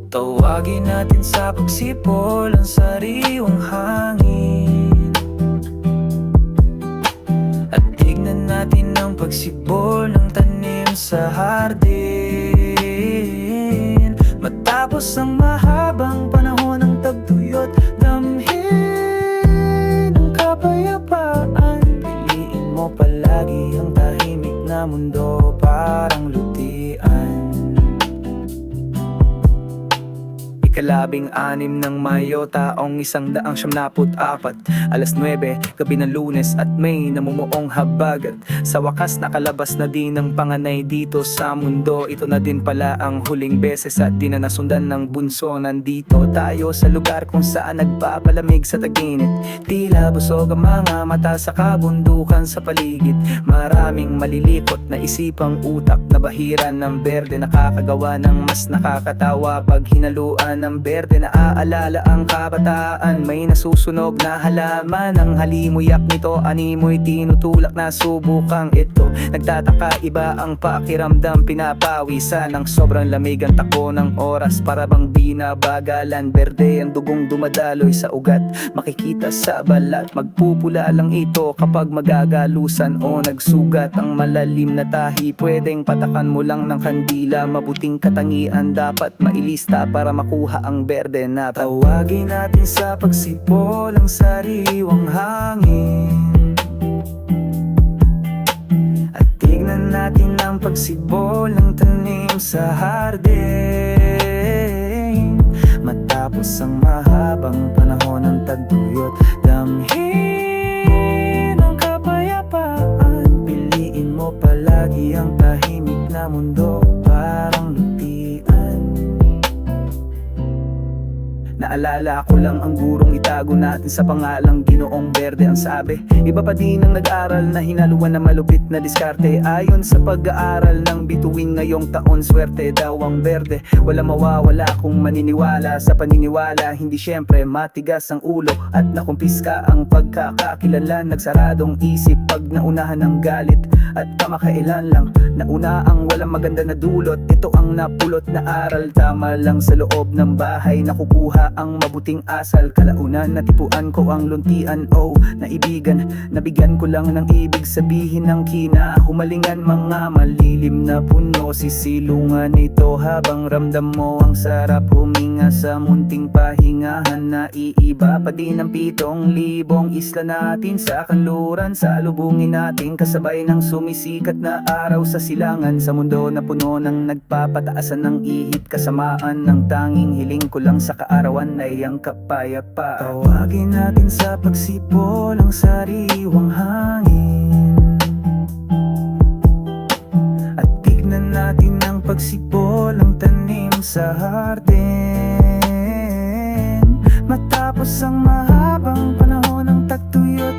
Tawagin natin sa pagsipol ang sariwang hangin, at tignan natin ang pagsibol ng tanim sa hardin. Matapos ang mahabang panahon ng tagtuyot, damhin ang kapayapaan. Piliin mo palagi ang tahimik na mundo, parang lutian. Ikalabing-anim ng Mayo, taong 1974, alas 9, gabi ng Lunes at may namumuong habagat. Sa wakas nakalabas na din ng panganay dito sa mundo. Ito na din pala ang huling beses at di na nasundan ng bunso. Nandito tayo sa lugar kung saan nagpapalamig sa taginit. Tila busog ang mga mata sa kabundukan sa paligid. Maraming malilipot na isipang utak na bahiran ng berde, nakakagawa ng mas nakakatawa pag hinaluan ng berde. Naaalala ang kabataan, may nasusunog na halaman. Ang halimoyak nito, animoy tinutulak na subukang ito. Nagtataka, iba ang pakiramdam, pinapawisan ng sobrang lamig ang takbo ng oras, para bang binabagalan. Berde ang dugong dumadaloy sa ugat, makikita sa balat. Magpupula lang ito kapag magagalusan o nagsugat. Ang malalim na tahi, pwedeng patakan mo lang ng kandila. Mabuting katangian dapat mailista para makuha ang berde na tawagin natin sa pagsipol ang sariwang hangin, at tignan natin ang pagsibol ng tanim sa hardin. Matapos ang mahabang panahon ng tagtuyot, damhin ang kapayapaan. Piliin mo palagi ang tahimik na mundo, parang lutian. Naalala ko lang ang gurong itago natin sa pangalang Ginoong Berde. Ang sabi, iba pa din ang nag-aral na hinaluan na malupit na diskarte. Ayon sa pag-aaral ng bituin ngayong taon, swerte daw ang berde. Wala mawawala kung maniniwala sa paniniwala. Hindi syempre matigas ang ulo at nakumpiska ang pagkakakilala. Nagsaradong isip pag naunahan ng galit at kamakailan lang nauna ang walang maganda na dulot. Ito ang napulot na aral, tama lang sa loob ng bahay nakukuha ang mabuting asal. Kalaunan natipuan ko ang luntian, oh naibigan, nabigyan ko lang ng ibig sabihin ng kinahumalingan. Mga malilim na puno, sisilungan ito habang ramdam mo ang sarap huminga sa munting pahingahan. Naiiba pa din ang 7,000 isla natin sa kanluran. Salubungin natin kasabay ng sumisikat na araw sa silangan, sa mundo na puno ng nagpapataasan ng ihip. Kasamaan ng tanging hiling ko lang sa kaarawan ay ang kapayapaan. Tawagin natin sa pagsipol ang sariwang hangin, at tignan natin ang pagsipol ng tanim sa hardin. Matapos ang mahabang panahon ng tagtuyot,